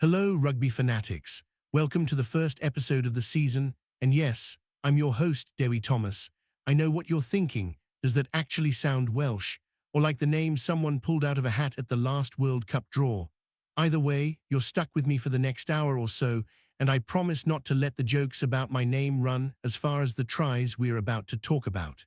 Hello, rugby fanatics. Welcome to the first episode of the season. And yes, I'm your host, Dewi Thomas. I know what you're thinking. Does that actually sound Welsh? Or like the name someone pulled out of a hat at the last World Cup draw? Either way, you're stuck with me for the next hour or so, and I promise not to let the jokes about my name run as far as the tries we're about to talk about.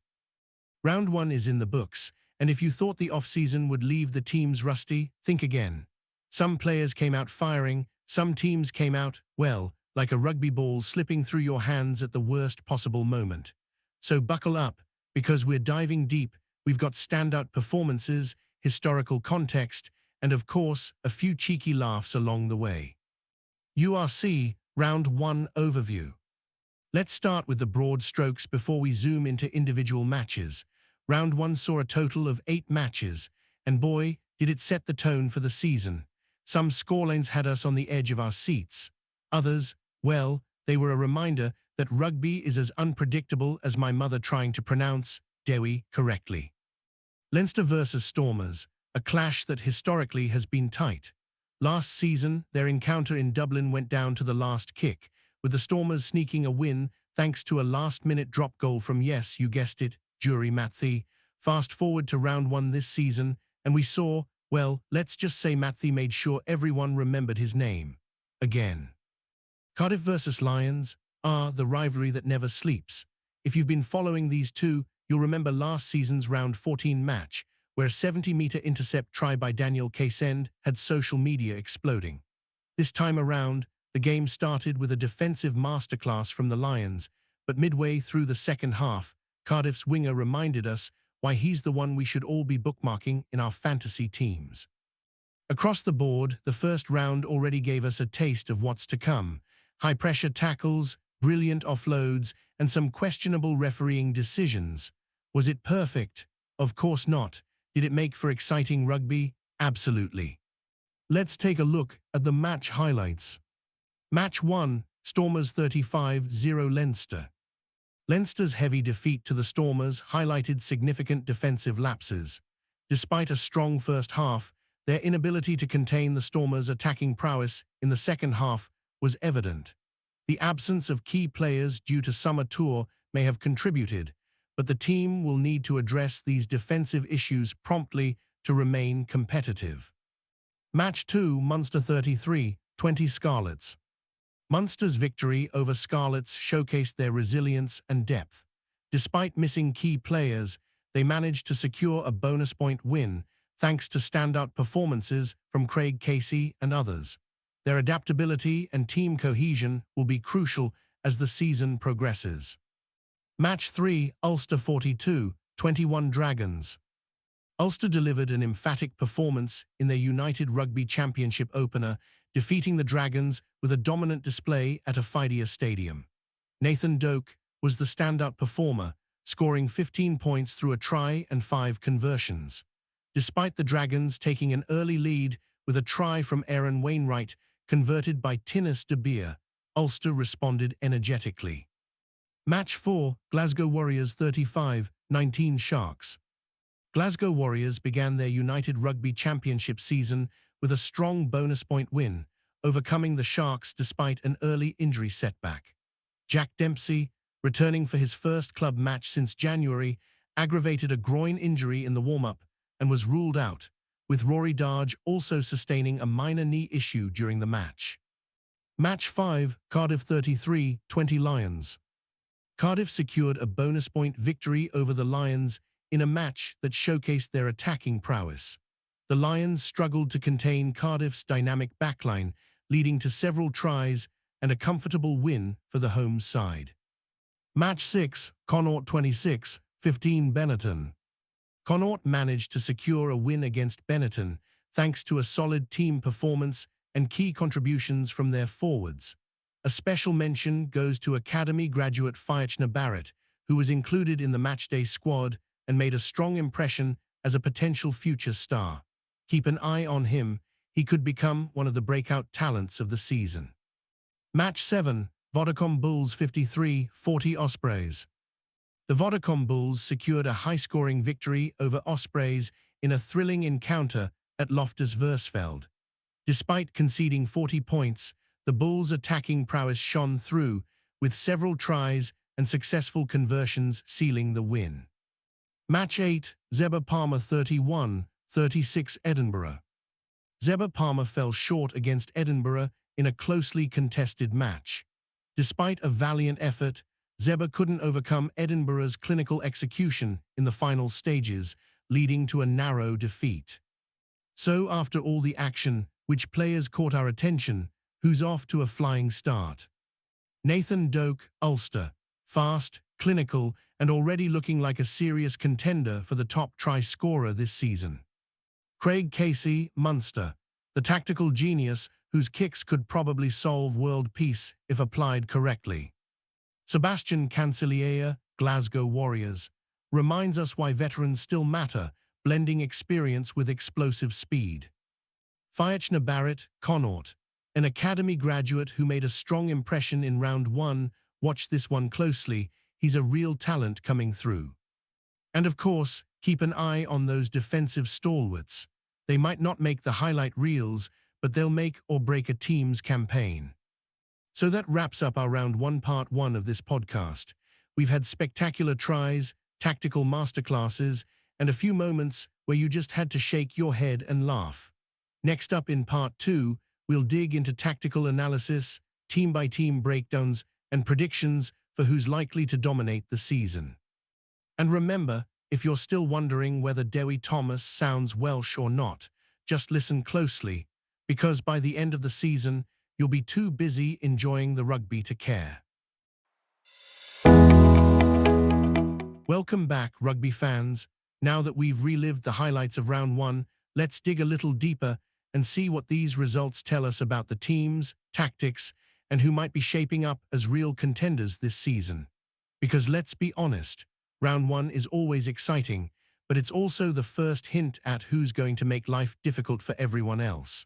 Round 1 is in the books, and if you thought the off-season would leave the teams rusty, think again. Some players came out firing, some teams came out, well, like a rugby ball slipping through your hands at the worst possible moment. So buckle up, because we're diving deep. We've got standout performances, historical context, and of course, a few cheeky laughs along the way. URC Round 1 Overview. Let's start with the broad strokes before we zoom into individual matches. Round 1 saw a total of 8 matches, and boy, did it set the tone for the season. Some scorelines had us on the edge of our seats. Others, well, they were a reminder that rugby is as unpredictable as my mother trying to pronounce Dewi correctly. Leinster versus Stormers, a clash that historically has been tight. Last season, their encounter in Dublin went down to the last kick, with the Stormers sneaking a win thanks to a last-minute drop goal from, yes, you guessed it, Jury Matthey. Fast forward to round 1 this season, and we saw, well, let's just say Matthey made sure everyone remembered his name. Again. Cardiff versus Lions, the rivalry that never sleeps. If you've been following these two, you'll remember last season's round 14 match, where a 70-meter intercept try by Daniel Cassend had social media exploding. This time around, the game started with a defensive masterclass from the Lions, but midway through the second half, Cardiff's winger reminded us why he's the one we should all be bookmarking in our fantasy teams. Across the board, the first round already gave us a taste of what's to come. High-pressure tackles, brilliant offloads, and some questionable refereeing decisions. Was it perfect? Of course not. Did it make for exciting rugby? Absolutely. Let's take a look at the match highlights. Match 1, Stormers 35-0 Leinster. Leinster's heavy defeat to the Stormers highlighted significant defensive lapses. Despite a strong first half, their inability to contain the Stormers' attacking prowess in the second half was evident. The absence of key players due to summer tour may have contributed, but the team will need to address these defensive issues promptly to remain competitive. Match 2, Munster 33-20 Scarlets. Munster's victory over Scarlets showcased their resilience and depth. Despite missing key players, they managed to secure a bonus point win thanks to standout performances from Craig Casey and others. Their adaptability and team cohesion will be crucial as the season progresses. Match 3, Ulster 42-21 Dragons. Ulster delivered an emphatic performance in their United Rugby Championship opener, defeating the Dragons with a dominant display at Ophidia Stadium. Nathan Doak was the standout performer, scoring 15 points through a try and 5 conversions. Despite the Dragons taking an early lead with a try from Aaron Wainwright, converted by Tinus de Beer, Ulster responded energetically. Match 4, Glasgow Warriors 35-19 Sharks. Glasgow Warriors began their United Rugby Championship season with a strong bonus point win, overcoming the Sharks despite an early injury setback. Jack Dempsey, returning for his first club match since January, aggravated a groin injury in the warm-up and was ruled out, with Rory Darge also sustaining a minor knee issue during the match. Match 5, Cardiff 33-20 Lions. Cardiff secured a bonus point victory over the Lions in a match that showcased their attacking prowess. The Lions struggled to contain Cardiff's dynamic backline, leading to several tries and a comfortable win for the home side. Match 6, Connaught 26-15 Benetton. Connaught managed to secure a win against Benetton thanks to a solid team performance and key contributions from their forwards. A special mention goes to Academy graduate Fiachna Barrett, who was included in the matchday squad and made a strong impression as a potential future star. Keep an eye on him. He could become one of the breakout talents of the season. Match 7, Vodacom Bulls 53-40 Ospreys. The Vodacom Bulls secured a high-scoring victory over Ospreys in a thrilling encounter at Loftus Versfeld. Despite conceding 40 points, the Bulls' attacking prowess shone through, with several tries and successful conversions sealing the win. Match 8, Zebba Palmer 31-36 Edinburgh. Zebba Palmer fell short against Edinburgh in a closely contested match. Despite a valiant effort, Zebba couldn't overcome Edinburgh's clinical execution in the final stages, leading to a narrow defeat. So after all the action, which players caught our attention, who's off to a flying start? Nathan Doak, Ulster. Fast, clinical, and already looking like a serious contender for the top try scorer this season. Craig Casey, Munster. The tactical genius whose kicks could probably solve world peace if applied correctly. Sebastian Cancelliere, Glasgow Warriors. Reminds us why veterans still matter, blending experience with explosive speed. Fiachna Barrett, Connaught. An academy graduate who made a strong impression in round 1. Watch this one closely, he's a real talent coming through. And of course, keep an eye on those defensive stalwarts. They might not make the highlight reels, but they'll make or break a team's campaign. So that wraps up our round 1 part 1 of this podcast. We've had spectacular tries, tactical masterclasses, and a few moments where you just had to shake your head and laugh. Next up in part 2, we'll dig into tactical analysis, team-by-team breakdowns, and predictions for who's likely to dominate the season. And remember, if you're still wondering whether Dewi Thomas sounds Welsh or not, just listen closely, because by the end of the season, you'll be too busy enjoying the rugby to care. Welcome back, rugby fans. Now that we've relived the highlights of round 1, let's dig a little deeper and see what these results tell us about the teams, tactics, and who might be shaping up as real contenders this season. Because let's be honest, round 1 is always exciting, but it's also the first hint at who's going to make life difficult for everyone else.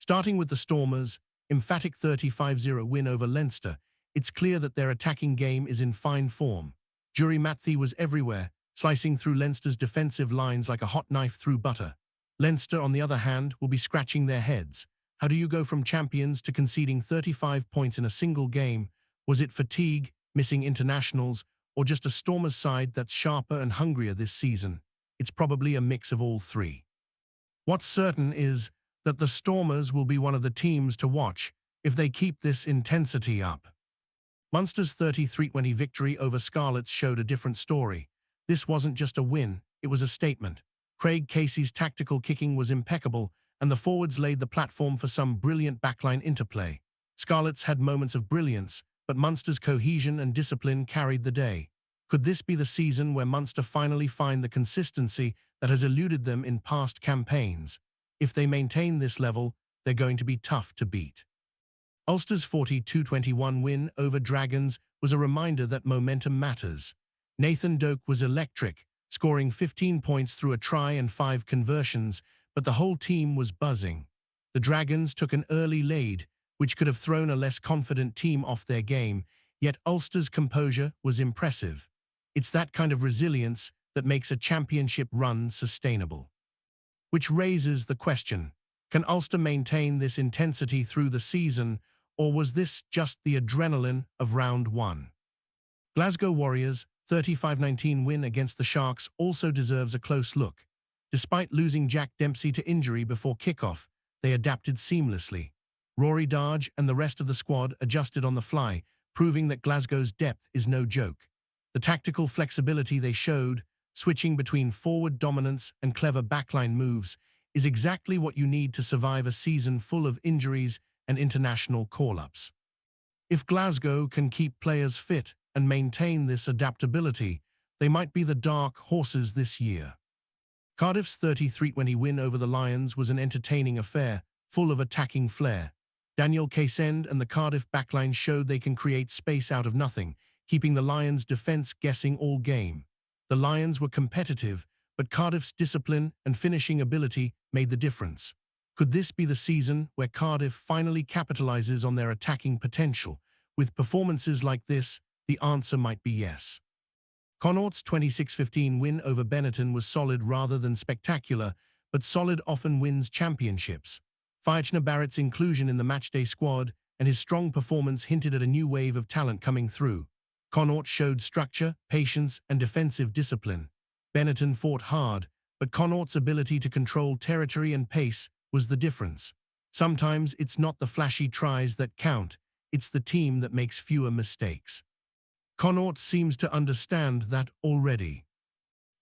Starting with the Stormers, emphatic 35-0 win over Leinster, it's clear that their attacking game is in fine form. Jury Matthey was everywhere, slicing through Leinster's defensive lines like a hot knife through butter. Leinster, on the other hand, will be scratching their heads. How do you go from champions to conceding 35 points in a single game? Was it fatigue, missing internationals, or just a Stormers side that's sharper and hungrier this season? It's probably a mix of all three. What's certain is that the Stormers will be one of the teams to watch if they keep this intensity up. Munster's 33-20 victory over Scarlets showed a different story. This wasn't just a win, it was a statement. Craig Casey's tactical kicking was impeccable, and the forwards laid the platform for some brilliant backline interplay. Scarlets had moments of brilliance, but Munster's cohesion and discipline carried the day. Could this be the season where Munster finally find the consistency that has eluded them in past campaigns? If they maintain this level, they're going to be tough to beat. Ulster's 42-21 win over Dragons was a reminder that momentum matters. Nathan Doak was electric, scoring 15 points through a try and 5 conversions, but the whole team was buzzing. The Dragons took an early lead, which could have thrown a less confident team off their game, yet Ulster's composure was impressive. It's that kind of resilience that makes a championship run sustainable. Which raises the question, can Ulster maintain this intensity through the season, or was this just the adrenaline of round 1? Glasgow Warriors' 35-19 win against the Sharks also deserves a close look. Despite losing Jack Dempsey to injury before kickoff, they adapted seamlessly. Rory Darge and the rest of the squad adjusted on the fly, proving that Glasgow's depth is no joke. The tactical flexibility they showed, switching between forward dominance and clever backline moves, is exactly what you need to survive a season full of injuries and international call-ups. If Glasgow can keep players fit and maintain this adaptability, they might be the dark horses this year. Cardiff's 33-20 win over the Lions was an entertaining affair, full of attacking flair. Daniel Cassend and the Cardiff backline showed they can create space out of nothing, keeping the Lions' defence guessing all game. The Lions were competitive, but Cardiff's discipline and finishing ability made the difference. Could this be the season where Cardiff finally capitalises on their attacking potential? With performances like this, the answer might be yes. Connaught's 26-15 win over Benetton was solid rather than spectacular, but solid often wins championships. Barrett's inclusion in the matchday squad and his strong performance hinted at a new wave of talent coming through. Connaught showed structure, patience, and defensive discipline. Benetton fought hard, but Connaught's ability to control territory and pace was the difference. Sometimes it's not the flashy tries that count, it's the team that makes fewer mistakes. Connaught seems to understand that already.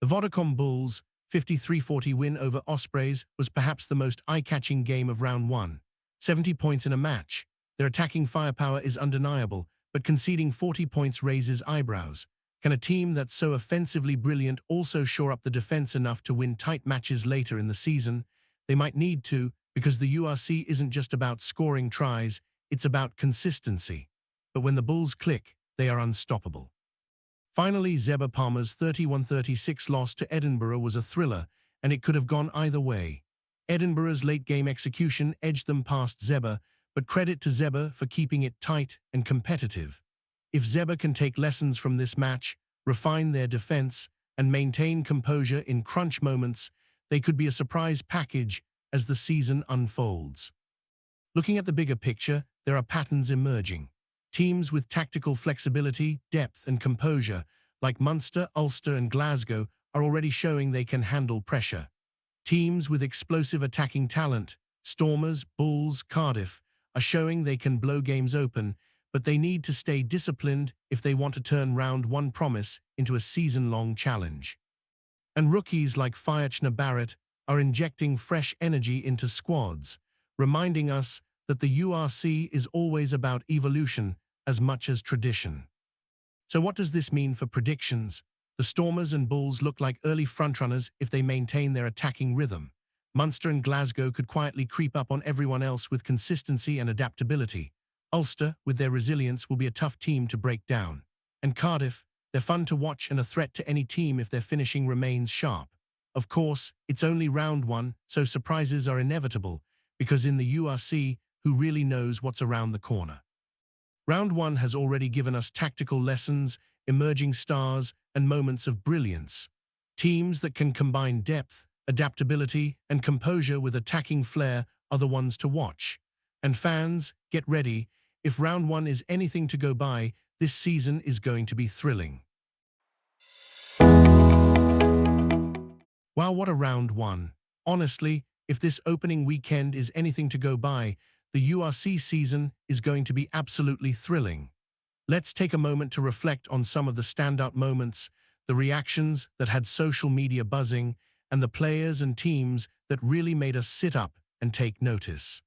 The Vodacom Bulls' 53-40 win over Ospreys was perhaps the most eye-catching game of round one. 70 points in a match. Their attacking firepower is undeniable, but conceding 40 points raises eyebrows. Can a team that's so offensively brilliant also shore up the defense enough to win tight matches later in the season? They might need to, because the URC isn't just about scoring tries, it's about consistency. But when the Bulls click, they are unstoppable. Finally, Zeba Palmer's 31-36 loss to Edinburgh was a thriller, and it could have gone either way. Edinburgh's late-game execution edged them past Zeba, but credit to Zeba for keeping it tight and competitive. If Zeba can take lessons from this match, refine their defense, and maintain composure in crunch moments, they could be a surprise package as the season unfolds. Looking at the bigger picture, there are patterns emerging. Teams with tactical flexibility, depth, and composure, like Munster, Ulster, and Glasgow, are already showing they can handle pressure. Teams with explosive attacking talent, Stormers, Bulls, Cardiff, are showing they can blow games open, but they need to stay disciplined if they want to turn round one promise into a season-long challenge. And rookies like Thoma Barrett are injecting fresh energy into squads, reminding us that the URC is always about evolution as much as tradition. So what does this mean for predictions? The Stormers and Bulls look like early frontrunners if they maintain their attacking rhythm. Munster and Glasgow could quietly creep up on everyone else with consistency and adaptability. Ulster, with their resilience, will be a tough team to break down. And Cardiff, they're fun to watch and a threat to any team if their finishing remains sharp. Of course, it's only round one, so surprises are inevitable, because in the URC, who really knows what's around the corner? Round one has already given us tactical lessons, emerging stars, and moments of brilliance. Teams that can combine depth, adaptability, and composure with attacking flair are the ones to watch. And fans, get ready. If round one is anything to go by, this season is going to be thrilling. Wow, what a round one. Honestly, if this opening weekend is anything to go by, the URC season is going to be absolutely thrilling. Let's take a moment to reflect on some of the standout moments, the reactions that had social media buzzing, and the players and teams that really made us sit up and take notice.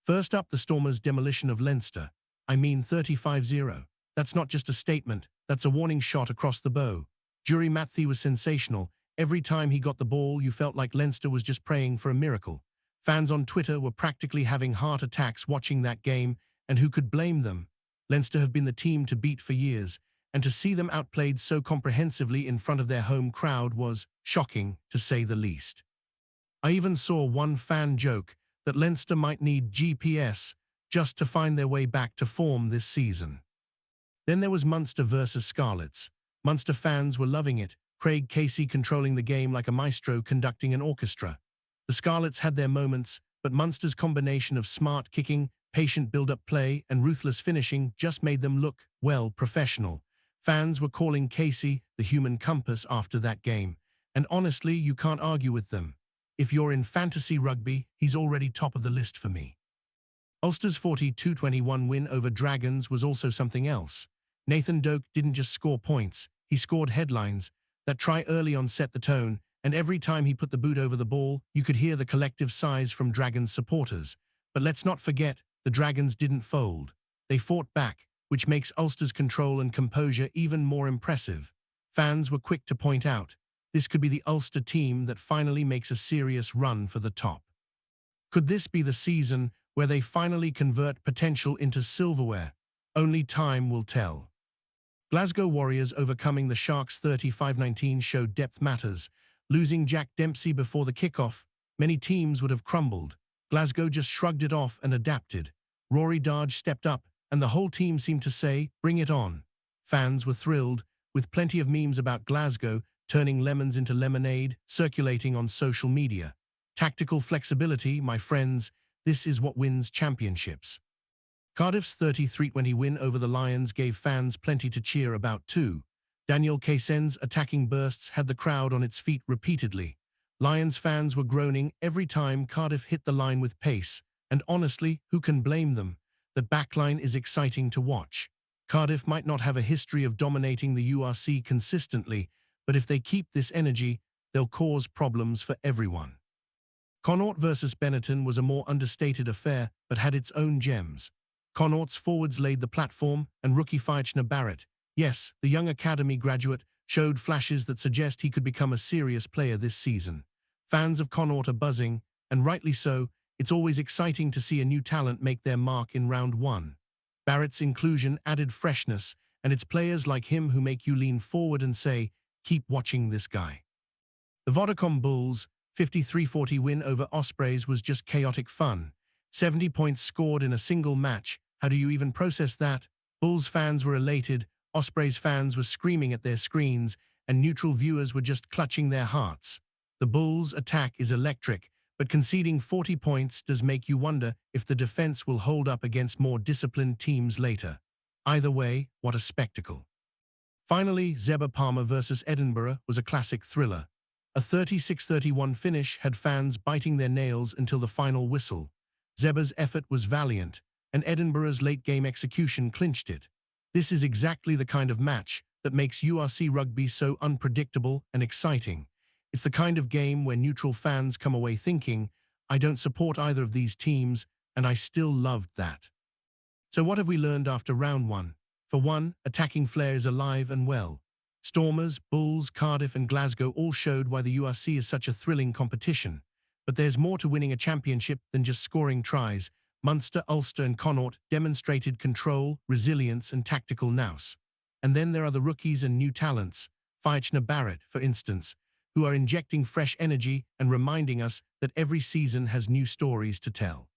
First up, the Stormers' demolition of Leinster. 35-0. That's not just a statement, that's a warning shot across the bow. Jury Matthew was sensational. Every time he got the ball, you felt like Leinster was just praying for a miracle. Fans on Twitter were practically having heart attacks watching that game, and who could blame them? Leinster have been the team to beat for years, and to see them outplayed so comprehensively in front of their home crowd was shocking, to say the least. I even saw one fan joke that Leinster might need GPS just to find their way back to form this season. Then there was Munster versus Scarlets. Munster fans were loving it, Craig Casey controlling the game like a maestro conducting an orchestra. The Scarlets had their moments, but Munster's combination of smart kicking, patient build-up play, and ruthless finishing just made them look, well, professional. Fans were calling Casey the human compass after that game, and honestly, you can't argue with them. If you're in fantasy rugby, he's already top of the list for me. Ulster's 42-21 win over Dragons was also something else. Nathan Doak didn't just score points, he scored headlines. That try early on set the tone, and every time he put the boot over the ball, you could hear the collective sighs from Dragons supporters. But let's not forget, the Dragons didn't fold. They fought back, which makes Ulster's control and composure even more impressive. Fans were quick to point out, this could be the Ulster team that finally makes a serious run for the top. Could this be the season where they finally convert potential into silverware? Only time will tell. Glasgow Warriors overcoming the Sharks 35-19 showed depth matters. Losing Jack Dempsey before the kickoff, many teams would have crumbled. Glasgow just shrugged it off and adapted. Rory Darge stepped up, and the whole team seemed to say, bring it on. Fans were thrilled, with plenty of memes about Glasgow turning lemons into lemonade circulating on social media. Tactical flexibility, my friends, This is what wins championships. Cardiff's 33-20 win over the Lions gave fans plenty to cheer about too. Daniel Kaysen's attacking bursts had the crowd on its feet repeatedly. Lions fans were groaning every time Cardiff hit the line with pace, and honestly, who can blame them? That backline is exciting to watch. Cardiff might not have a history of dominating the URC consistently, but if they keep this energy, they'll cause problems for everyone. Connaught versus Benetton was a more understated affair, but had its own gems. Connaught's forwards laid the platform, and rookie Fiachna Barrett, yes, the young academy graduate, showed flashes that suggest he could become a serious player this season. Fans of Connaught are buzzing, and rightly so. It's always exciting to see a new talent make their mark in round one. Barrett's inclusion added freshness, and it's players like him who make you lean forward and say, keep watching this guy. The Vodacom Bulls' 53-40 win over Ospreys was just chaotic fun. 70 points scored in a single match. How do you even process that? Bulls fans were elated, Ospreys fans were screaming at their screens, and neutral viewers were just clutching their hearts. The Bulls' attack is electric, but conceding 40 points does make you wonder if the defense will hold up against more disciplined teams later. Either way, what a spectacle. Finally, Zebba Palmer versus Edinburgh was a classic thriller. A 36-31 finish had fans biting their nails until the final whistle. Zebba's effort was valiant, and Edinburgh's late-game execution clinched it. This is exactly the kind of match that makes URC rugby so unpredictable and exciting. It's the kind of game where neutral fans come away thinking, I don't support either of these teams, and I still loved that. So what have we learned after round one? For one, attacking flair is alive and well. Stormers, Bulls, Cardiff and Glasgow all showed why the URC is such a thrilling competition. But there's more to winning a championship than just scoring tries. Munster, Ulster and Connaught demonstrated control, resilience and tactical nous. And then there are the rookies and new talents, Fiachna Barrett, for instance, who are injecting fresh energy and reminding us that every season has new stories to tell.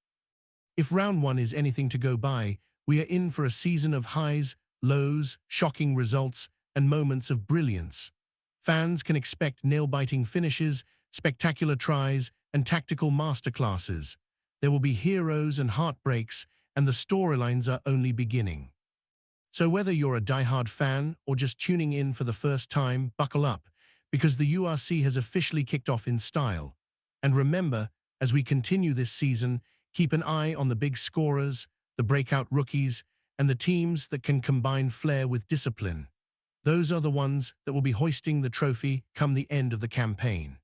If round one is anything to go by, we are in for a season of highs, lows, shocking results, and moments of brilliance. Fans can expect nail-biting finishes, spectacular tries, and tactical masterclasses. There will be heroes and heartbreaks, and the storylines are only beginning. So whether you're a die-hard fan or just tuning in for the first time, buckle up, because the URC has officially kicked off in style. And remember, as we continue this season, keep an eye on the big scorers, the breakout rookies, and the teams that can combine flair with discipline. Those are the ones that will be hoisting the trophy come the end of the campaign.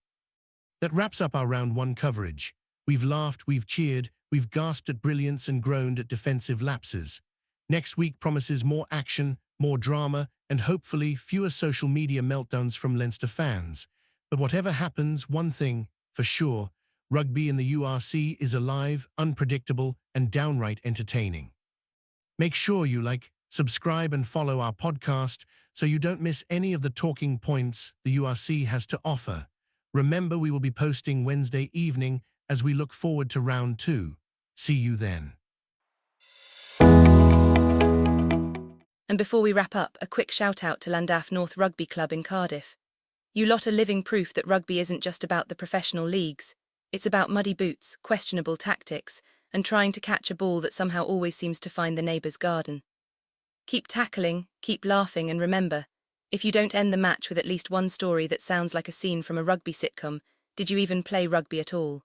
That wraps up our round one coverage. We've laughed, we've cheered, we've gasped at brilliance and groaned at defensive lapses. Next week promises more action, more drama, and hopefully fewer social media meltdowns from Leinster fans. But whatever happens, one thing, for sure, rugby in the URC is alive, unpredictable, and downright entertaining. Make sure you like, subscribe and follow our podcast so you don't miss any of the talking points the URC has to offer. Remember, we will be posting Wednesday evening as we look forward to round two. See you then. And before we wrap up, a quick shout out to Llandaff North Rugby Club in Cardiff. You lot are living proof that rugby isn't just about the professional leagues. It's about muddy boots, questionable tactics, and trying to catch a ball that somehow always seems to find the neighbour's garden. Keep tackling, keep laughing, and remember, if you don't end the match with at least one story that sounds like a scene from a rugby sitcom, did you even play rugby at all?